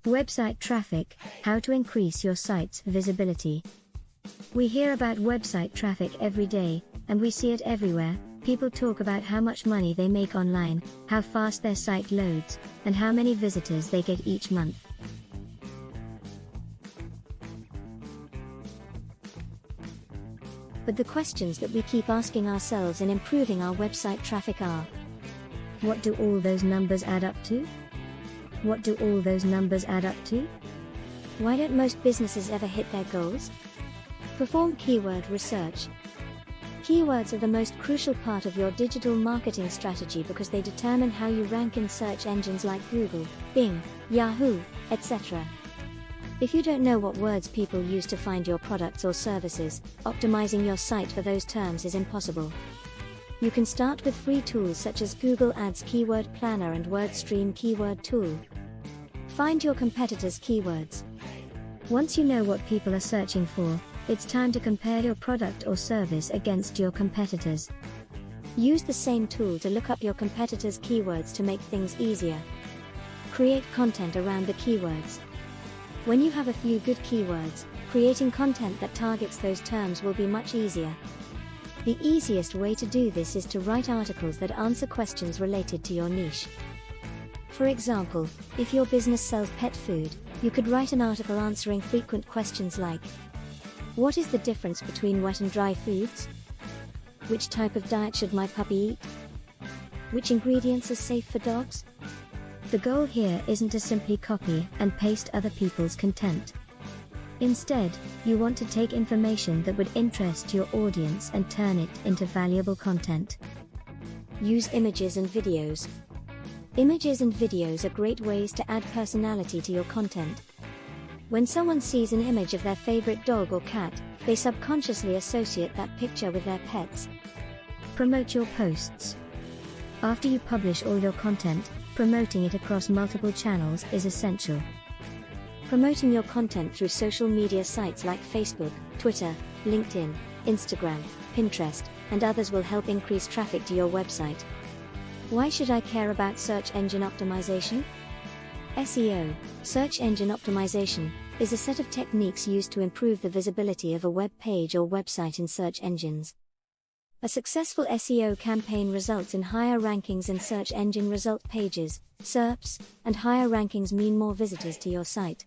Website traffic, how to increase your site's visibility. We hear about website traffic every day, and we see it everywhere. People talk about how much money they make online, how fast their site loads, and how many visitors they get each month. But the questions that we keep asking ourselves in improving our website traffic are: what do all those numbers add up to? What do all those numbers add up to? Why don't most businesses ever hit their goals? Perform keyword research. Keywords are the most crucial part of your digital marketing strategy because they determine how you rank in search engines like Google, Bing, Yahoo, etc. If you don't know what words people use to find your products or services, optimizing your site for those terms is impossible. You can start with free tools such as Google Ads Keyword Planner and WordStream Keyword Tool. Find your competitors' keywords. Once you know what people are searching for, it's time to compare your product or service against your competitors. Use the same tool to look up your competitors' keywords to make things easier. Create content around the keywords. When you have a few good keywords, creating content that targets those terms will be much easier. The easiest way to do this is to write articles that answer questions related to your niche. For example, if your business sells pet food, you could write an article answering frequent questions like: what is the difference between wet and dry foods? Which type of diet should my puppy eat? Which ingredients are safe for dogs? The goal here isn't to simply copy and paste other people's content. Instead, you want to take information that would interest your audience and turn it into valuable content. Use images and videos. Images and videos are great ways to add personality to your content. When someone sees an image of their favorite dog or cat, they subconsciously associate that picture with their pets. Promote your posts. After you publish all your content, promoting it across multiple channels is essential. Promoting your content through social media sites like Facebook, Twitter, LinkedIn, Instagram, Pinterest, and others will help increase traffic to your website. Why should I care about search engine optimization? SEO, search engine optimization, is a set of techniques used to improve the visibility of a web page or website in search engines. A successful SEO campaign results in higher rankings in search engine result pages, SERPs, and higher rankings mean more visitors to your site.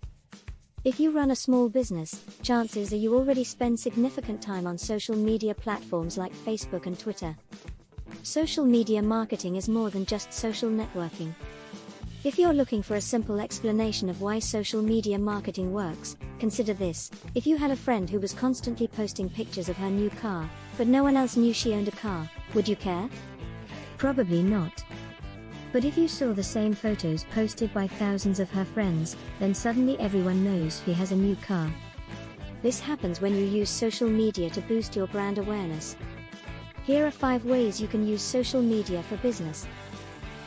If you run a small business, chances are you already spend significant time on social media platforms like Facebook and Twitter. Social media marketing is more than just social networking. If you're looking for a simple explanation of why social media marketing works, consider this: if you had a friend who was constantly posting pictures of her new car, but no one else knew she owned a car, would you care? Probably not. But if you saw the same photos posted by thousands of her friends, then suddenly everyone knows she has a new car. This happens when you use social media to boost your brand awareness. Here are 5 ways you can use social media for business.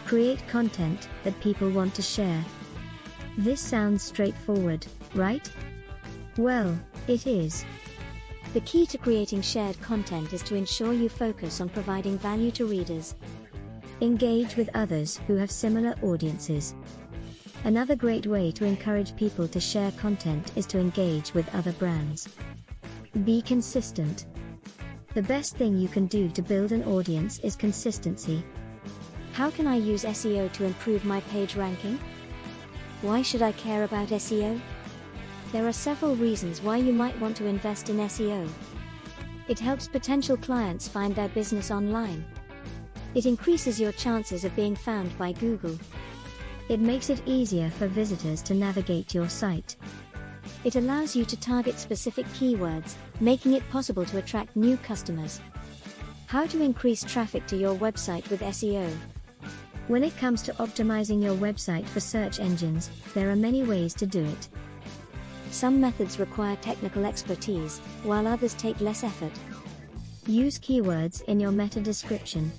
Create content that people want to share. This sounds straightforward, right? Well, it is. The key to creating shared content is to ensure you focus on providing value to readers. Engage with others who have similar audiences. Another great way to encourage people to share content is to engage with other brands. Be consistent. The best thing you can do to build an audience is consistency. How can I use SEO to improve my page ranking? Why should I care about SEO? There are several reasons why you might want to invest in SEO. It helps potential clients find their business online. It increases your chances of being found by Google. It makes it easier for visitors to navigate your site. It allows you to target specific keywords, making it possible to attract new customers. How to increase traffic to your website with SEO? When it comes to optimizing your website for search engines, there are many ways to do it. Some methods require technical expertise, while others take less effort. Use keywords in your meta description.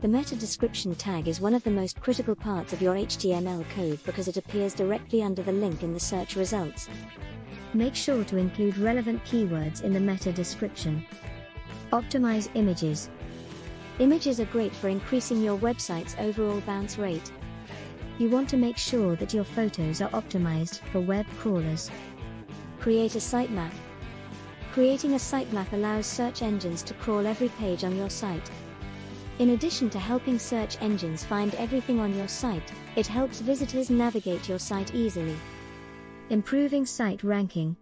The meta description tag is one of the most critical parts of your HTML code because it appears directly under the link in the search results. Make sure to include relevant keywords in the meta description. Optimize images. Images are great for increasing your website's overall bounce rate. You want to make sure that your photos are optimized for web crawlers. Create a sitemap. Creating a sitemap allows search engines to crawl every page on your site. In addition to helping search engines find everything on your site, it helps visitors navigate your site easily. Improving site ranking.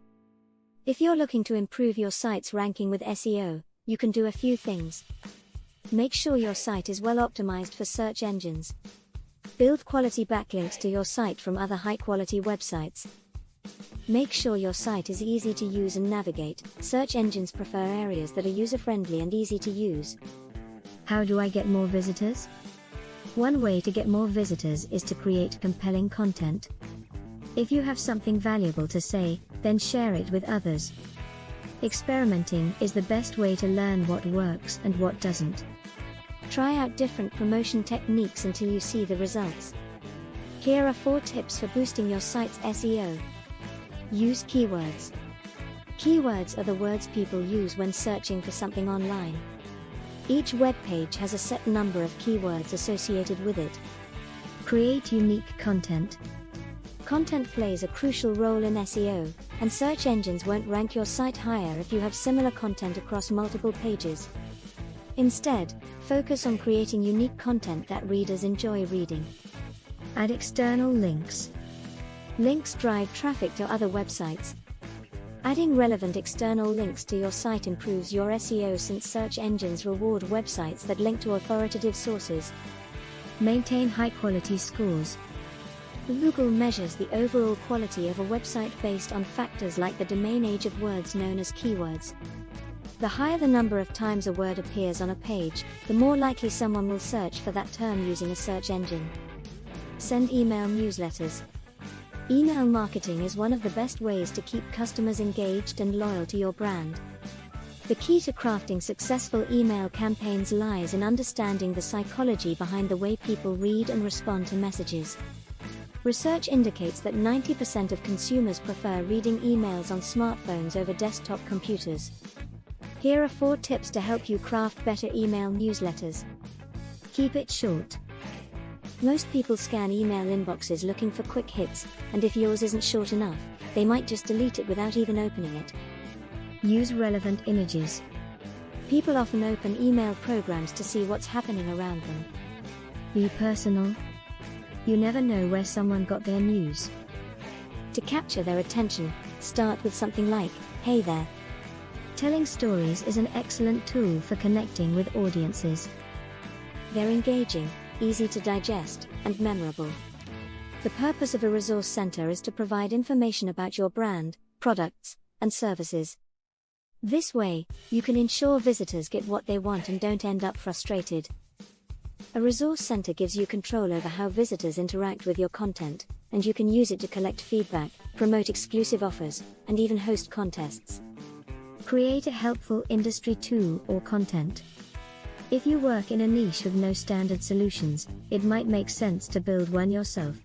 If you're looking to improve your site's ranking with SEO, you can do a few things. Make sure your site is well optimized for search engines. Build quality backlinks to your site from other high-quality websites. Make sure your site is easy to use and navigate. Search engines prefer areas that are user-friendly and easy to use. How do I get more visitors? One way to get more visitors is to create compelling content. If you have something valuable to say, then share it with others. Experimenting is the best way to learn what works and what doesn't. Try out different promotion techniques until you see the results. Here are 4 tips for boosting your site's SEO. Use keywords. Keywords are the words people use when searching for something online. Each web page has a set number of keywords associated with it. Create unique content. Content plays a crucial role in SEO, and search engines won't rank your site higher if you have similar content across multiple pages. Instead, focus on creating unique content that readers enjoy reading. Add external links. Links drive traffic to other websites. Adding relevant external links to your site improves your SEO since search engines reward websites that link to authoritative sources. Maintain high-quality scores. Google measures the overall quality of a website based on factors like the domain age of words known as keywords. The higher the number of times a word appears on a page, the more likely someone will search for that term using a search engine. Send email newsletters. Email marketing is one of the best ways to keep customers engaged and loyal to your brand. The key to crafting successful email campaigns lies in understanding the psychology behind the way people read and respond to messages. Research indicates that 90% of consumers prefer reading emails on smartphones over desktop computers. Here are 4 tips to help you craft better email newsletters. Keep it short. Most people scan email inboxes looking for quick hits, and if yours isn't short enough, they might just delete it without even opening it. Use relevant images. People often open email programs to see what's happening around them. Be personal. You never know where someone got their news. To capture their attention, start with something like, "Hey there." Telling stories is an excellent tool for connecting with audiences. They're engaging, easy to digest, and memorable. The purpose of a resource center is to provide information about your brand, products, and services. This way, you can ensure visitors get what they want and don't end up frustrated. A resource center gives you control over how visitors interact with your content, and you can use it to collect feedback, promote exclusive offers, and even host contests. Create a helpful industry tool or content. If you work in a niche with no standard solutions, it might make sense to build one yourself.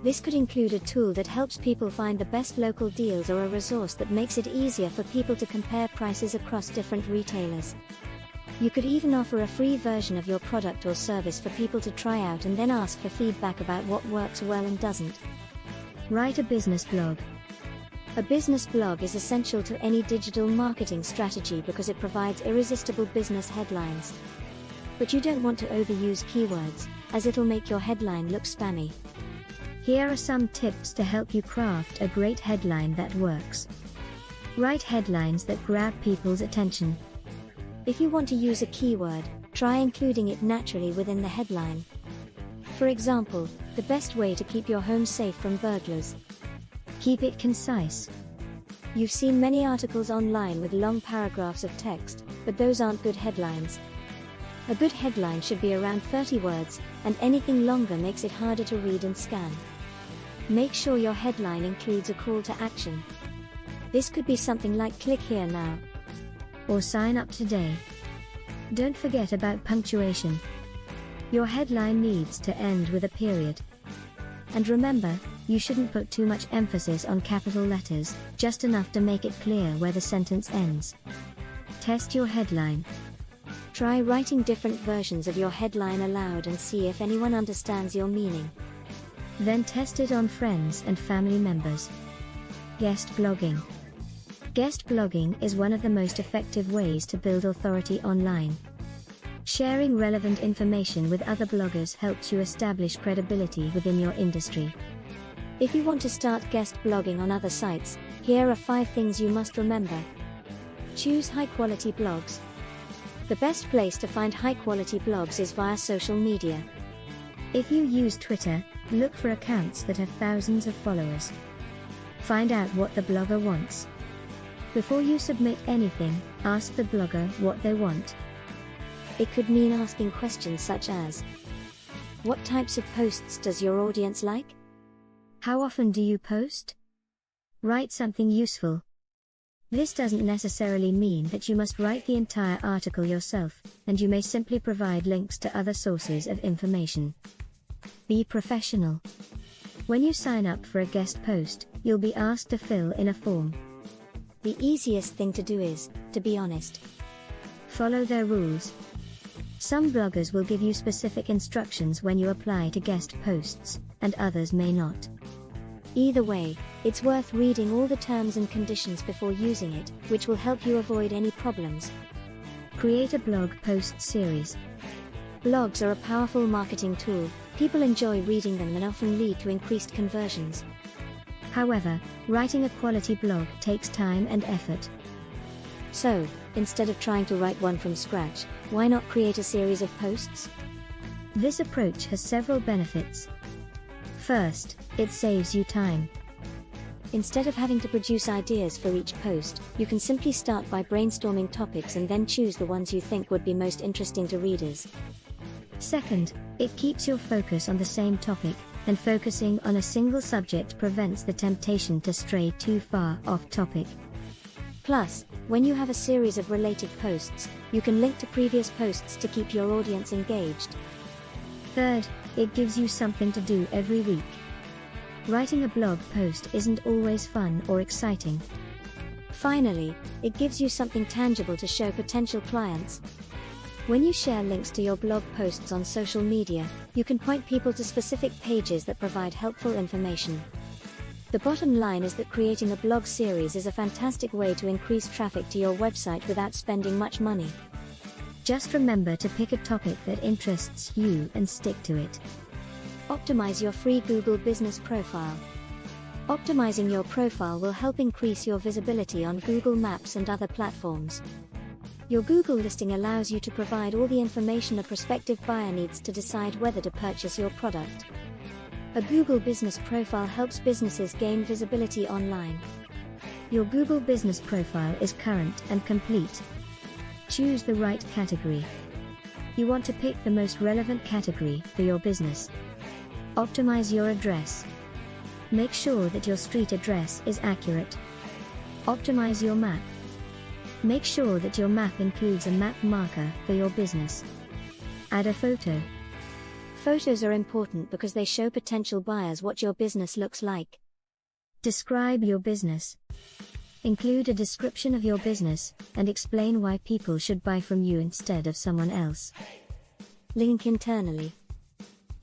This could include a tool that helps people find the best local deals or a resource that makes it easier for people to compare prices across different retailers. You could even offer a free version of your product or service for people to try out and then ask for feedback about what works well and doesn't. Write a business blog. A business blog is essential to any digital marketing strategy because it provides irresistible business headlines. But you don't want to overuse keywords, as it'll make your headline look spammy. Here are some tips to help you craft a great headline that works. Write headlines that grab people's attention. If you want to use a keyword, try including it naturally within the headline. For example, the best way to keep your home safe from burglars. Keep it concise. You've seen many articles online with long paragraphs of text, but those aren't good headlines. A good headline should be around 30 words, and anything longer makes it harder to read and scan. Make sure your headline includes a call to action. This could be something like "Click here now" or "Sign up today." Don't forget about punctuation. Your headline needs to end with a period. And remember, you shouldn't put too much emphasis on capital letters, just enough to make it clear where the sentence ends. Test your headline. Try writing different versions of your headline aloud and see if anyone understands your meaning. Then test it on friends and family members. Guest blogging. Guest blogging is one of the most effective ways to build authority online. Sharing relevant information with other bloggers helps you establish credibility within your industry. If you want to start guest blogging on other sites, here are 5 things you must remember. Choose high-quality blogs. The best place to find high-quality blogs is via social media. If you use Twitter, look for accounts that have thousands of followers. Find out what the blogger wants. Before you submit anything, ask the blogger what they want. It could mean asking questions such as, what types of posts does your audience like? How often do you post? Write something useful. This doesn't necessarily mean that you must write the entire article yourself, and you may simply provide links to other sources of information. Be professional. When you sign up for a guest post, you'll be asked to fill in a form. The easiest thing to do is, to be honest. Follow their rules. Some bloggers will give you specific instructions when you apply to guest posts, and others may not. Either way, it's worth reading all the terms and conditions before using it, which will help you avoid any problems. Create a blog post series. Blogs are a powerful marketing tool. People enjoy reading them and often lead to increased conversions. However, writing a quality blog takes time and effort. So, instead of trying to write one from scratch, why not create a series of posts? This approach has several benefits. First, it saves you time. Instead of having to produce ideas for each post, you can simply start by brainstorming topics and then choose the ones you think would be most interesting to readers. Second, it keeps your focus on the same topic, and focusing on a single subject prevents the temptation to stray too far off topic. Plus, when you have a series of related posts, you can link to previous posts to keep your audience engaged. Third, it gives you something to do every week. Writing a blog post isn't always fun or exciting. Finally, it gives you something tangible to show potential clients. When you share links to your blog posts on social media, you can point people to specific pages that provide helpful information. The bottom line is that creating a blog series is a fantastic way to increase traffic to your website without spending much money. Just remember to pick a topic that interests you and stick to it. Optimize your free Google business profile. Optimizing your profile will help increase your visibility on Google Maps and other platforms. Your Google listing allows you to provide all the information a prospective buyer needs to decide whether to purchase your product. A Google business profile helps businesses gain visibility online. Your Google business profile is current and complete. Choose the right category. You want to pick the most relevant category for your business. Optimize your address. Make sure that your street address is accurate. Optimize your map. Make sure that your map includes a map marker for your business. Add a photo. Photos are important because they show potential buyers what your business looks like. Describe your business. Include a description of your business, and explain why people should buy from you instead of someone else. Link internally.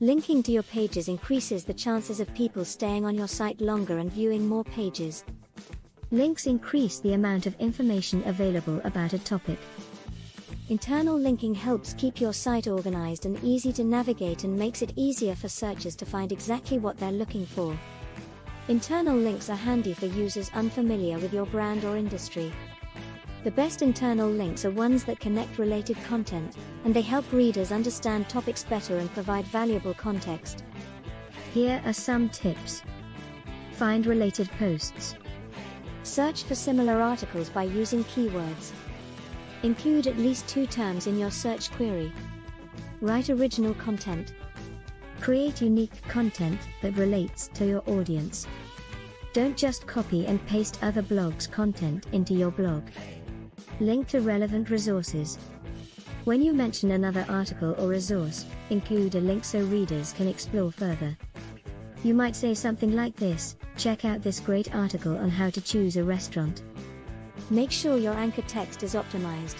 Linking to your pages increases the chances of people staying on your site longer and viewing more pages. Links increase the amount of information available about a topic. Internal linking helps keep your site organized and easy to navigate and makes it easier for searchers to find exactly what they're looking for. Internal links are handy for users unfamiliar with your brand or industry. The best internal links are ones that connect related content, and they help readers understand topics better and provide valuable context. Here are some tips. Find related posts. Search for similar articles by using keywords. Include at least 2 terms in your search query. Write original content. Create unique content that relates to your audience. Don't just copy and paste other blogs' content into your blog. Link to relevant resources. When you mention another article or resource, include a link so readers can explore further. You might say something like this: check out this great article on how to choose a restaurant. Make sure your anchor text is optimized.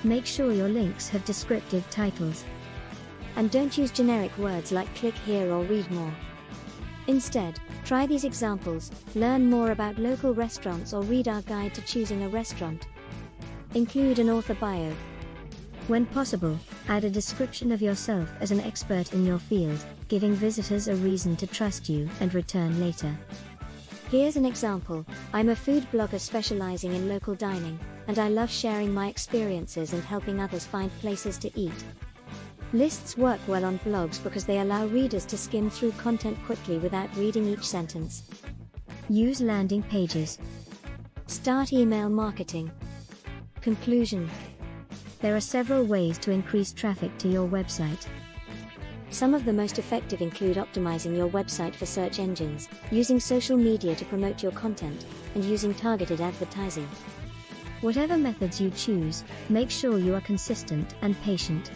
Make sure your links have descriptive titles. And don't use generic words like click here or read more. Instead, try these examples, learn more about local restaurants or read our guide to choosing a restaurant. Include an author bio. When possible, add a description of yourself as an expert in your field, giving visitors a reason to trust you and return later. Here's an example: I'm a food blogger specializing in local dining, and I love sharing my experiences and helping others find places to eat. Lists work well on blogs because they allow readers to skim through content quickly without reading each sentence. Use landing pages. Start email marketing. Conclusion: there are several ways to increase traffic to your website. Some of the most effective include optimizing your website for search engines, using social media to promote your content, and using targeted advertising. Whatever methods you choose, make sure you are consistent and patient.